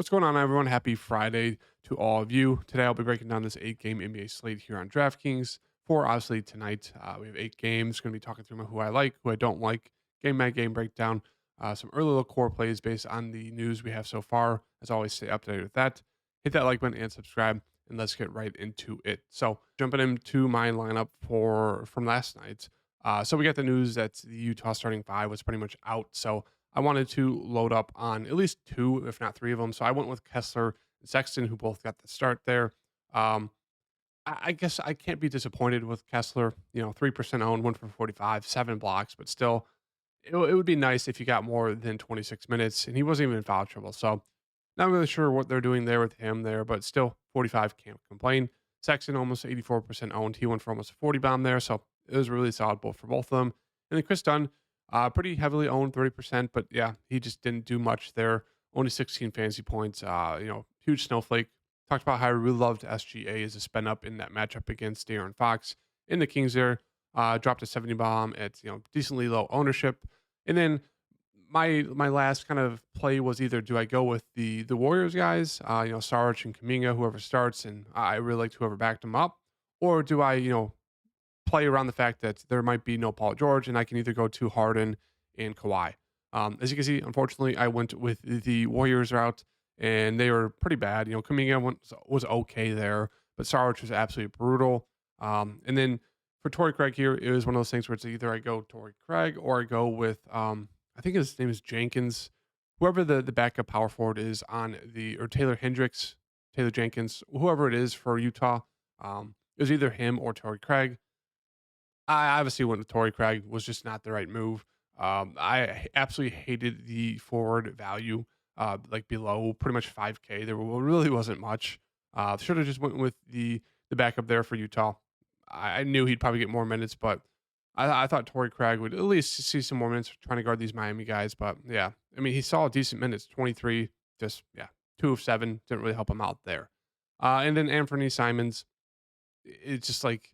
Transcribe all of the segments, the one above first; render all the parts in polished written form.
What's going on, everyone? Happy Friday to all of you. Today, I'll be breaking down this 8-game NBA slate here on DraftKings. For obviously tonight, we have 8 games. Going to be talking through who I like, who I don't like, game by game breakdown, some early little core plays based on the news we have so far. As always, stay up to date with that. Hit that like button and subscribe, and let's get right into it. So, jumping into my lineup for from last night. So we got the news that the Utah starting five was pretty much out. So I wanted to load up on at least two, if not three of them. So I went with Kessler and Sexton, who both got the start there. Um, I guess I can't be disappointed with Kessler. 3% owned, 1 for 45, 7 blocks, but still, it would be nice if you got more than 26 minutes, and he wasn't even in foul trouble. So not really sure what they're doing there with him there, but still 45, can't complain. Sexton almost 84% owned. He went for almost a 40 bomb there. So it was really solid both for both of them. And then Chris Dunn, pretty heavily owned, 30%, but yeah, he just didn't do much there. Only 16 fantasy points. Huge snowflake. Talked about how I really loved SGA as a spin up in that matchup against De'Aaron Fox in the Kings there. Dropped a 70 bomb at decently low ownership. And then my last kind of play was either do I go with the Warriors guys, Sarge and Kaminga, whoever starts, and I really liked whoever backed them up, or do I play around the fact that there might be no Paul George, and I can either go to Harden and Kawhi. As you can see, unfortunately, I went with the Warriors route, and they were pretty bad. Kuminga was okay there, but Sarge was absolutely brutal. And then for Torrey Craig here, it was one of those things where it's either I go Torrey Craig or I go with I think his name is Jenkins, whoever the backup power forward is or Taylor Hendricks, Taylor Jenkins, whoever it is for Utah. It was either him or Torrey Craig. I obviously went with Torrey Craig, was just not the right move. I absolutely hated the forward value, like below pretty much 5K. There really wasn't much. Should have just went with the backup there for Utah. I knew he'd probably get more minutes, but I thought Torrey Craig would at least see some more minutes trying to guard these Miami guys. But yeah, I mean, he saw decent minutes, 23, just, yeah, 2 of 7. Didn't really help him out there. And then Anthony Simons, it's just like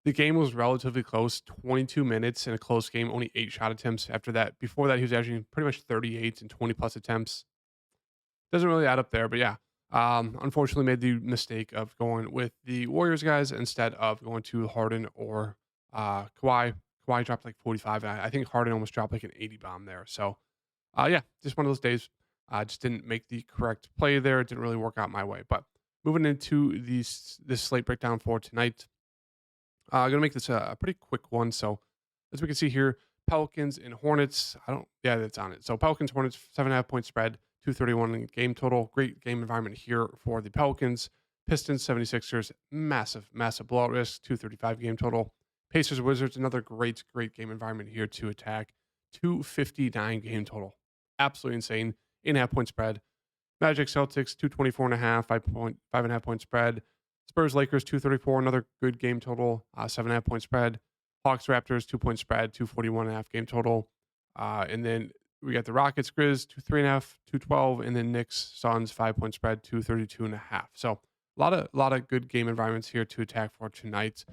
the game was relatively close, 22 minutes in a close game, only 8 shot attempts after that. Before that, he was averaging pretty much 38 and 20 plus attempts. Doesn't really add up there, but yeah. Unfortunately, made the mistake of going with the Warriors guys instead of going to Harden or Kawhi. Kawhi dropped like 45. And I think Harden almost dropped like an 80 bomb there. So, yeah, just one of those days. I just didn't make the correct play there. It didn't really work out my way. But moving into this slate breakdown for tonight, I'm gonna make this a pretty quick one. So, as we can see here, Pelicans and Hornets. Yeah, that's on it. So Pelicans Hornets 7.5 point spread, 231 in game total. Great game environment here for the Pelicans. Pistons 76ers, massive blowout risk, 235 game total. Pacers Wizards, another great game environment here to attack, 259 game total. Absolutely insane. 8.5 point spread. Magic Celtics 224 and a half, 5.5 point spread. Spurs Lakers 234, another good game total, 7.5 point spread. Hawks Raptors 2 point spread, 241 and a half game total. And then we got the Rockets Grizz 203.5, 212, and then Knicks Suns 5 point spread, 232 and a half. So a lot of good game environments here to attack for tonight.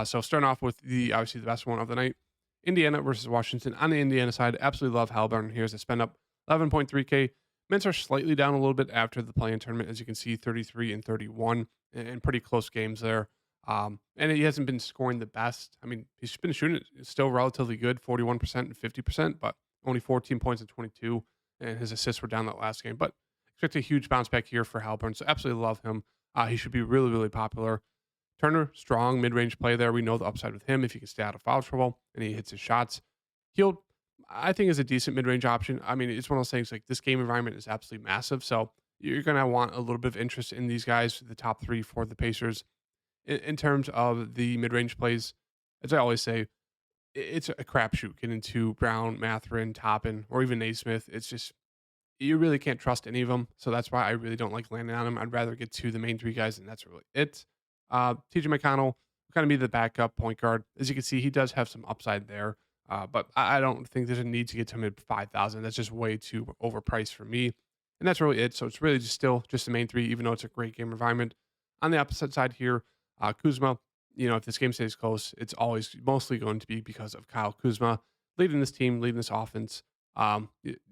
So starting off with obviously the best one of the night, Indiana versus Washington. On the Indiana side, absolutely love Halliburton. Here's a spend up 11.3K. Mints are slightly down a little bit after the play-in tournament, as you can see, 33 and 31, and pretty close games there. And he hasn't been scoring the best. I mean, he's been shooting it still relatively good, 41% and 50%, but only 14 points and 22, and his assists were down that last game. But expect a huge bounce back here for Halliburton, so absolutely love him. He should be really popular. Turner, strong mid-range play there. We know the upside with him if he can stay out of foul trouble and he hits his shots. Hield, I think, is a decent mid-range option. I mean, it's one of those things like this game environment is absolutely massive, so you're going to want a little bit of interest in these guys, the top three for the Pacers. In terms of the mid-range plays, as I always say, it's a crapshoot getting to Brown, Mathurin, Toppin, or even Naismith. It's just, you really can't trust any of them. So that's why I really don't like landing on them. I'd rather get to the main three guys, and that's really it. TJ McConnell will kind of be the backup point guard. As you can see, he does have some upside there. But I don't think there's a need to get to him at 5,000. That's just way too overpriced for me. And that's really it. So it's really just still just the main three, even though it's a great game environment. On the opposite side here, Kuzma, if this game stays close, it's always mostly going to be because of Kyle Kuzma leading this team, leading this offense.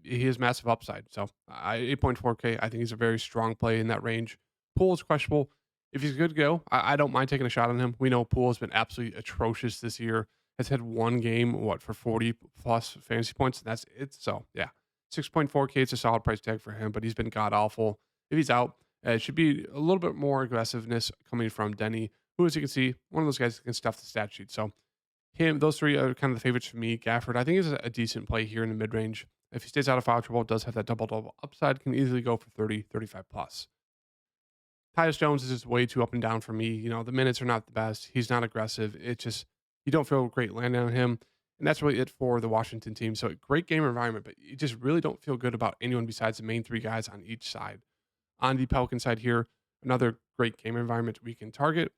He has massive upside. So 8.4K, I think he's a very strong play in that range. Poole is questionable. If he's good to go, I don't mind taking a shot on him. We know Poole has been absolutely atrocious this year. Has had one game, what, for 40 plus fantasy points, and that's it. So yeah, 6.4K, it's a solid price tag for him, but he's been god awful. If he's out, it should be a little bit more aggressiveness coming from Denny, who, as you can see, one of those guys that can stuff the stat sheet. So those three are kind of the favorites for me. Gafford, I think, is a decent play here in the mid range. If he stays out of foul trouble, does have that double double upside, can easily go for 30, 35 plus. Tyus Jones is just way too up and down for me. The minutes are not the best. He's not aggressive. It just, you don't feel great landing on him. And that's really it for the Washington team. So great game environment, but you just really don't feel good about anyone besides the main three guys on each side. On the Pelican side here, another great game environment we can target.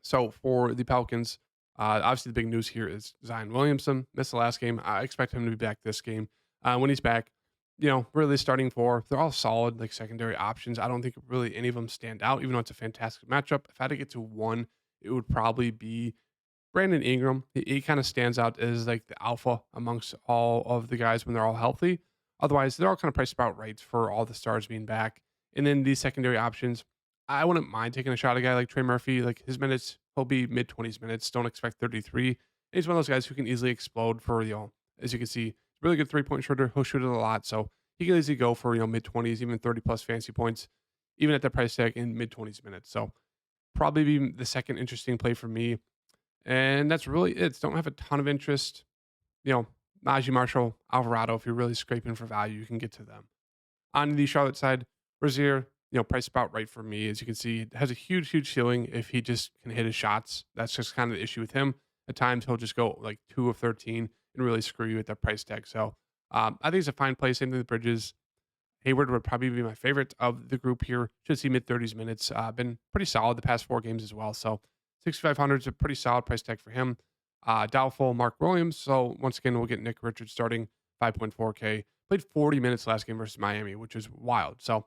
So for the Pelicans, obviously the big news here is Zion Williamson missed the last game. I expect him to be back this game. When he's back, really starting four, they're all solid, like secondary options. I don't think really any of them stand out, even though it's a fantastic matchup. If I had to get to one, it would probably be Brandon Ingram. He kind of stands out as like the alpha amongst all of the guys when they're all healthy. Otherwise, they're all kind of priced about right for all the stars being back. And then these secondary options, I wouldn't mind taking a shot at a guy like Trey Murphy. Like his minutes, he'll be mid 20s minutes. Don't expect 33. And he's one of those guys who can easily explode for, as you can see, really good 3-point shooter. He'll shoot it a lot. So he can easily go for, mid 20s, even 30 plus fancy points, even at the price tag in mid 20s minutes. So probably be the second interesting play for me. And that's really it. Don't have a ton of interest. Najee Marshall, Alvarado, if you're really scraping for value, you can get to them. On the Charlotte side, Rozier, price about right for me. As you can see, has a huge, huge ceiling if he just can hit his shots. That's just kind of the issue with him. At times, he'll just go like 2 of 13 and really screw you at that price tag. So I think it's a fine play. Same thing with Bridges. Hayward would probably be my favorite of the group here. Should see mid 30s minutes. Been pretty solid the past 4 games as well. So 6,500 is a pretty solid price tag for him. Doubtful Mark Williams. So once again, we'll get Nick Richards starting 5.4K. Played 40 minutes last game versus Miami, which is wild. So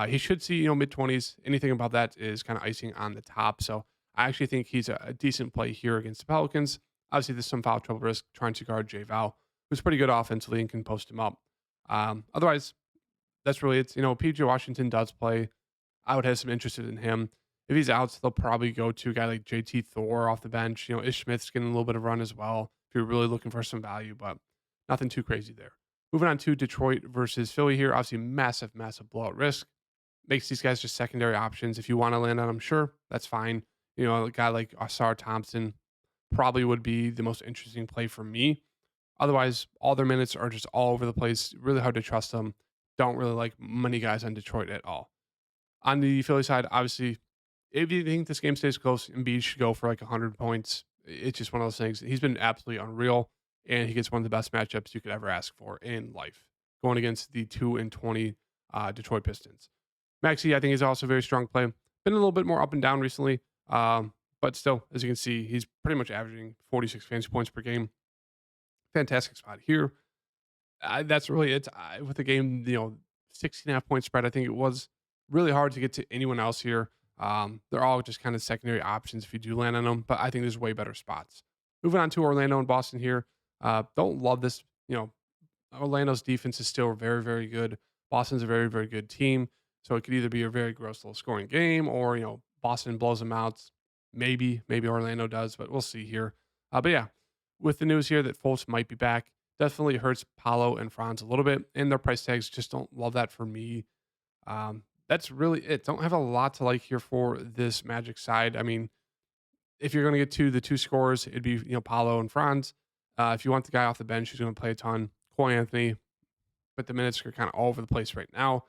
he should see, mid 20s. Anything about that is kind of icing on the top. So I actually think he's a decent play here against the Pelicans. Obviously, there's some foul trouble risk trying to guard Jay Val, who's pretty good offensively and can post him up. Otherwise, that's really it. PJ Washington does play. I would have some interest in him. If he's out, they'll probably go to a guy like JT Thor off the bench. Ish Smith's getting a little bit of run as well if you're really looking for some value, but nothing too crazy there. Moving on to Detroit versus Philly here. Obviously, massive, massive blowout risk. Makes these guys just secondary options. If you want to land on them, sure, that's fine. A guy like Asar Thompson probably would be the most interesting play for me. Otherwise, all their minutes are just all over the place. Really hard to trust them. Don't really like many guys on Detroit at all. On the Philly side, obviously, if you think this game stays close, Embiid should go for like 100 points. It's just one of those things. He's been absolutely unreal, and he gets one of the best matchups you could ever ask for in life, going against the 2-20 Detroit Pistons. Maxey, I think, is also a very strong play. Been a little bit more up and down recently, but still, as you can see, he's pretty much averaging 46 fantasy points per game. Fantastic spot here. That's really it. With the game, 16.5 point spread, I think it was really hard to get to anyone else here. They're all just kind of secondary options if you do land on them, but I think there's way better spots. Moving on to Orlando and Boston here. Don't love this. Orlando's defense is still very, very good. Boston's a very, very good team. So it could either be a very gross little scoring game or, Boston blows them out. Maybe Orlando does, but we'll see here. But yeah, with the news here that Fultz might be back, definitely hurts Paolo and Franz a little bit. And their price tags just don't love that for me. That's really it. Don't have a lot to like here for this Magic side. I mean, if you're going to get to the 2 scores, it'd be, Paolo and Franz. If you want the guy off the bench who's going to play a ton, Cole Anthony, but the minutes are kind of all over the place right now.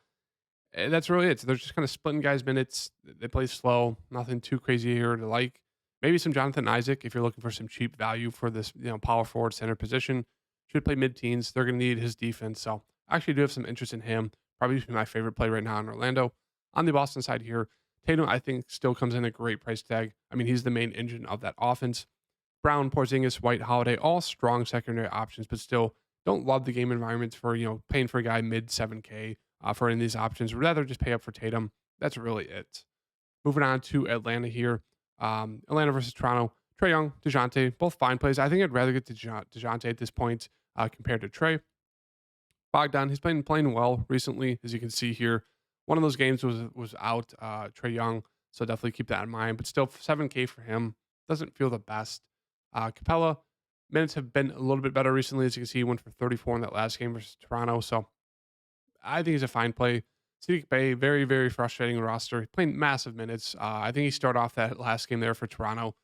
And that's really it. So they're just kind of splitting guys' minutes. They play slow. Nothing too crazy here to like. Maybe some Jonathan Isaac if you're looking for some cheap value for this, power forward center position. Should play mid-teens. They're going to need his defense. So I actually do have some interest in him. Probably my favorite play right now in Orlando. On the Boston side here, Tatum, I think, still comes in a great price tag. I mean, he's the main engine of that offense. Brown, Porzingis, White, Holiday, all strong secondary options, but still don't love the game environments for, paying for a guy mid 7K for any of these options. Would rather just pay up for Tatum. That's really it. Moving on to Atlanta here. Atlanta versus Toronto. Trae Young, DeJounte, both fine plays. I think I'd rather get DeJounte at this point compared to Trae. Bogdan, he's playing well recently, as you can see here. One of those games was out, Trey Young, so definitely keep that in mind. But still, 7K for him doesn't feel the best. Capella minutes have been a little bit better recently, as you can see. He went for 34 in that last game versus Toronto, so I think he's a fine play. Sadiq Bey, very, very frustrating roster. He played massive minutes. I think he started off that last game there for Toronto.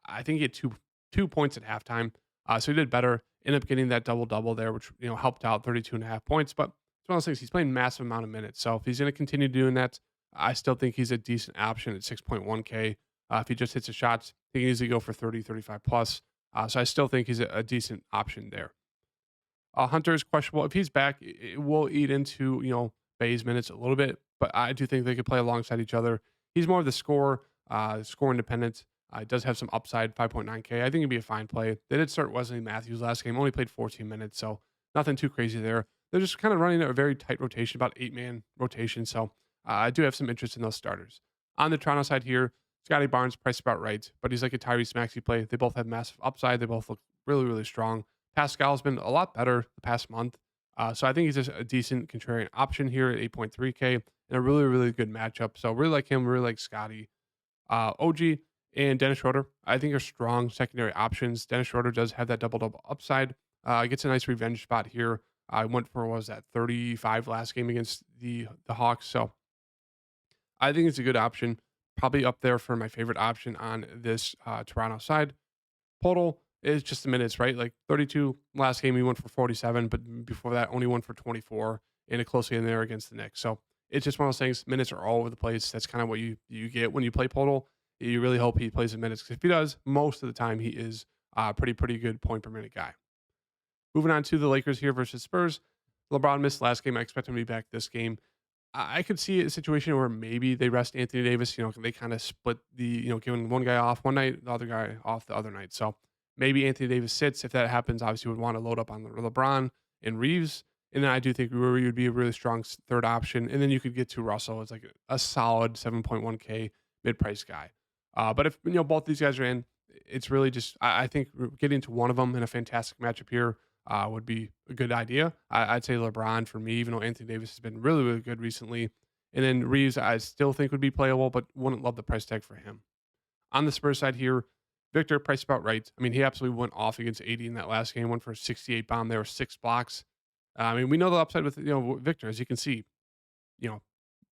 I think he had two points at halftime. So he did better. Ended up getting that double double there, which helped out 32.5 points. But it's one of those things. He's playing massive amount of minutes. So if he's going to continue doing that, I still think he's a decent option at 6.1K. If he just hits his shots, he can easily go for 30, 35 plus. So I still think he's a decent option there. Hunter is questionable. If he's back, it will eat into Bay's minutes a little bit, but I do think they could play alongside each other. He's more of the score independent. He does have some upside, 5.9K. I think it'd be a fine play. They did start Wesley Matthews last game, only played 14 minutes, so nothing too crazy there. They're just kind of running a very tight rotation, about 8-man rotation, so I do have some interest in those starters. On the Toronto side here, Scotty Barnes priced about right, but he's like a Tyrese Maxey play. They both have massive upside. They both look really, really strong. Pascal's been a lot better the past month. So I think he's just a decent contrarian option here at 8.3K and a really, really good matchup. So really like him, really like Scotty. OG and Dennis Schroeder, I think are strong secondary options. Dennis Schroeder does have that double-double upside. Gets a nice revenge spot here. I went for, what was that, 35 last game against the Hawks. So I think it's a good option. Probably up there for my favorite option on this Toronto side. Total is just the minutes, right? Like 32 last game, he went for 47, but before that, only went for 24 in a close game there against the Knicks. So it's just one of those things. Minutes are all over the place. That's kind of what you get when you play Podol. You really hope he plays the minutes because if he does, most of the time he is a pretty good point per minute guy. Moving on to the Lakers here versus Spurs. LeBron missed last game. I expect him to be back this game. I could see a situation where maybe they rest Anthony Davis. They kind of split giving one guy off one night, the other guy off the other night. So maybe Anthony Davis sits. If that happens, obviously would want to load up on LeBron and Reeves. And then I do think Rui would be a really strong third option. And then you could get to Russell as like a solid 7.1K mid-price guy. But if both these guys are in, it's really just I think getting to one of them in a fantastic matchup here would be a good idea. I'd say LeBron for me, even though Anthony Davis has been really, really good recently. And then Reeves, I still think would be playable, but wouldn't love the price tag for him. On the Spurs side here, Victor priced about right. I mean, he absolutely went off against 80 in that last game. Went for a 68 bomb. There were 6 blocks. I mean, we know the upside with Victor, as you can see,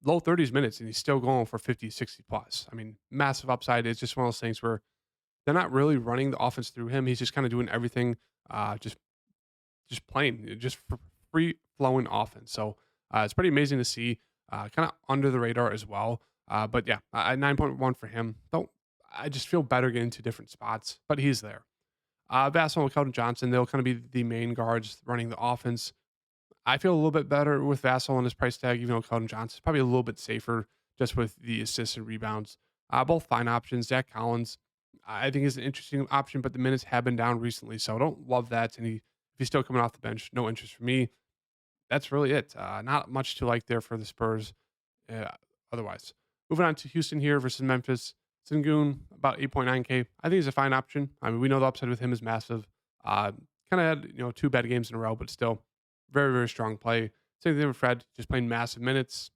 low 30s minutes, and he's still going for 50, 60 plus. I mean, massive upside. It's just one of those things where they're not really running the offense through him. He's just kind of doing everything, just playing, just free flowing offense. So it's pretty amazing to see. Kind of under the radar as well. But yeah, 9.1 for him. I just feel better getting to different spots, but he's there. Vassell and Keldon Johnson, they'll kind of be the main guards running the offense. I feel a little bit better with Vassell on his price tag, even though Keldon Johnson's probably a little bit safer just with the assists and rebounds. Both fine options. Zach Collins, I think is an interesting option, but the minutes have been down recently, so I don't love that. And if he's still coming off the bench, no interest for me. That's really it. Not much to like there for the Spurs. Otherwise, moving on to Houston here versus Memphis. Sengun, about 8.9K. I think he's a fine option. I mean, we know the upside with him is massive. Kind of had 2 bad games in a row, but still very, very strong play. Same thing with Fred, just playing massive minutes.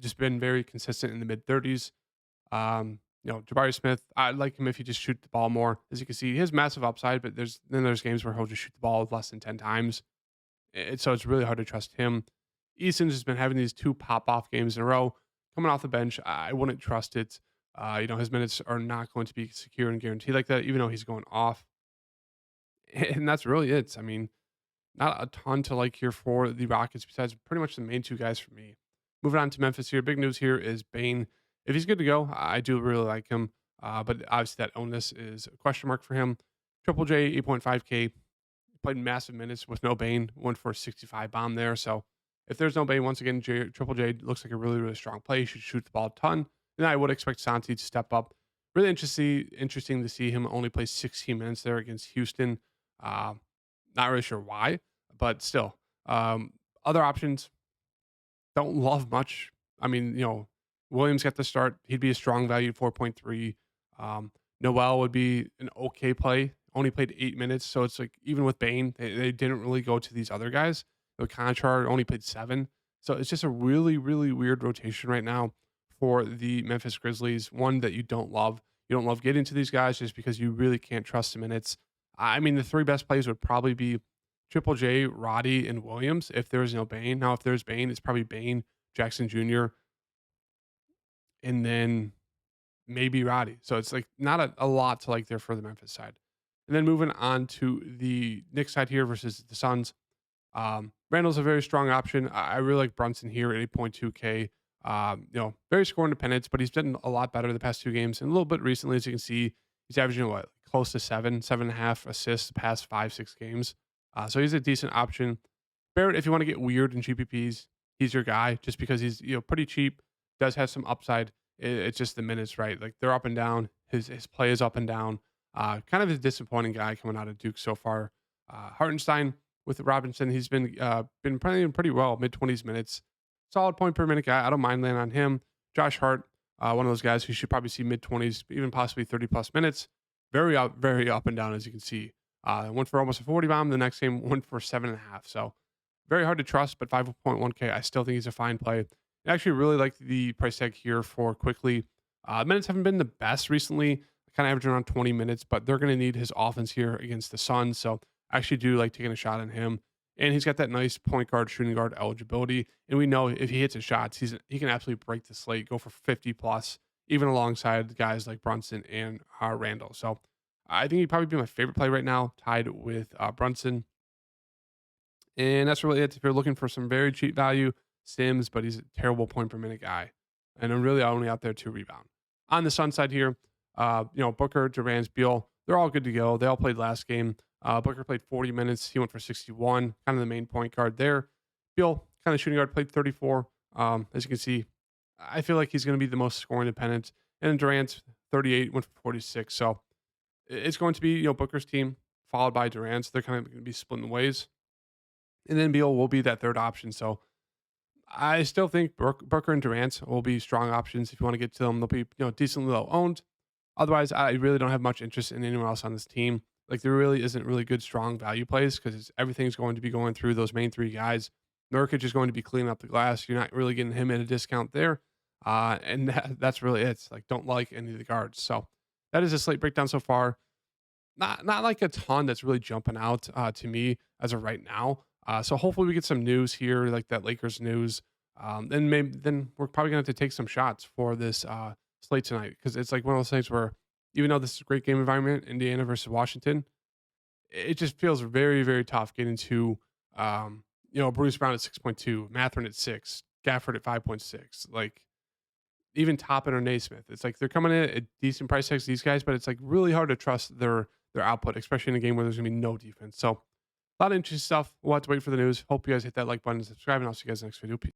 Just been very consistent in the mid 30s. Jabari Smith, I like him if he just shoot the ball more. As you can see, he has massive upside, but there's games where he'll just shoot the ball less than 10 times. So it's really hard to trust him. Easton's has been having these 2 pop-off games in a row. Coming off the bench, I wouldn't trust it. His minutes are not going to be secure and guaranteed like that, even though he's going off. And that's really it. I mean, not a ton to like here for the Rockets besides pretty much the main 2 guys for me. Moving on to Memphis here. Big news here is Bane. If he's good to go, I do really like him. But obviously that onus is a question mark for him. Triple J, 8.5K. Played massive minutes with no Bane. Went for a 65 bomb there. So if there's no Bane, once again, Triple J looks like a really, really strong play. He should shoot the ball a ton. And I would expect Santi to step up. Really interesting to see him only play 16 minutes there against Houston. Not really sure why, but still. Other options, don't love much. I mean, Williams got the start. He'd be a strong value, 4.3. Noel would be an okay play. Only played 8 minutes, so it's like even with Bane, they didn't really go to these other guys. The Conchar only played 7. So it's just a really, really weird rotation right now for the Memphis Grizzlies. One that you don't love. You don't love getting to these guys just because you really can't trust the minutes. I mean, the 3 best plays would probably be Triple J, Roddy, and Williams if there was no Bane. Now, if there's Bane, it's probably Bane, Jackson Jr., and then maybe Roddy. So it's like not a lot to like there for the Memphis side. And then moving on to the Knicks side here versus the Suns. Randall's a very strong option. I really like Brunson here at 8.2K. Very score independent, but he's been a lot better the past 2 games. And a little bit recently, as you can see, he's averaging close to 7.5 assists the past 5-6 games. So he's a decent option. Barrett, if you want to get weird in GPPs, he's your guy just because he's pretty cheap, does have some upside. It's just the minutes, right? Like they're up and down. His play is up and down. Kind of a disappointing guy coming out of Duke so far. Hartenstein with Robinson, he's been playing pretty well, mid-20s minutes. Solid point per minute guy. I don't mind landing on him. Josh Hart, one of those guys who should probably see mid-20s, even possibly 30-plus minutes. Very up and down, as you can see. Went for almost a 40 bomb. The next game went for 7.5. So very hard to trust, but 5.1K, I still think he's a fine play. I actually really like the price tag here for Quickly. Minutes haven't been the best recently, kind of averaging around 20 minutes, but they're going to need his offense here against the Suns. So I actually do like taking a shot on him. And he's got that nice point guard, shooting guard eligibility. And we know if he hits his shots, he can absolutely break the slate, go for 50 plus, even alongside guys like Brunson and Randall. So I think he'd probably be my favorite play right now, tied with Brunson. And that's really it. If you're looking for some very cheap value, Sims, but he's a terrible point per minute guy. And I'm really only out there to rebound. On the Sun side here, Booker, Durant, Beal, they're all good to go. They all played last game. Booker played 40 minutes. He went for 61, kind of the main point guard there. Beal, kind of shooting guard, played 34. As you can see, I feel like he's going to be the most score independent. And then Durant, 38, went for 46. So it's going to be, Booker's team followed by Durant. So they're kind of going to be splitting ways. And then Beal will be that third option. So I still think Booker and Durant will be strong options if you want to get to them. They'll be, decently low owned. Otherwise, I really don't have much interest in anyone else on this team. Like there really isn't really good, strong value plays because everything's going to be going through those main 3 guys. Nurkic is going to be cleaning up the glass. You're not really getting him at a discount there. And that's really it. It's like, don't like any of the guards. So that is a slate breakdown so far. Not like a ton that's really jumping out to me as of right now. So hopefully we get some news here, like that Lakers news. Then we're probably gonna have to take some shots for this slate tonight because it's like one of those things where even though this is a great game environment, Indiana versus Washington, it just feels very, very tough getting to Bruce Brown at 6.2, Matherin at 6, Gafford at 5.6, like even Toppin or Naismith. It's like they're coming in at decent price tags, these guys, but it's like really hard to trust their output, especially in a game where there's gonna be no defense. So a lot of interesting stuff. We'll have to wait for the news. Hope you guys hit that like button and subscribe, and I'll see you guys next video. Peace.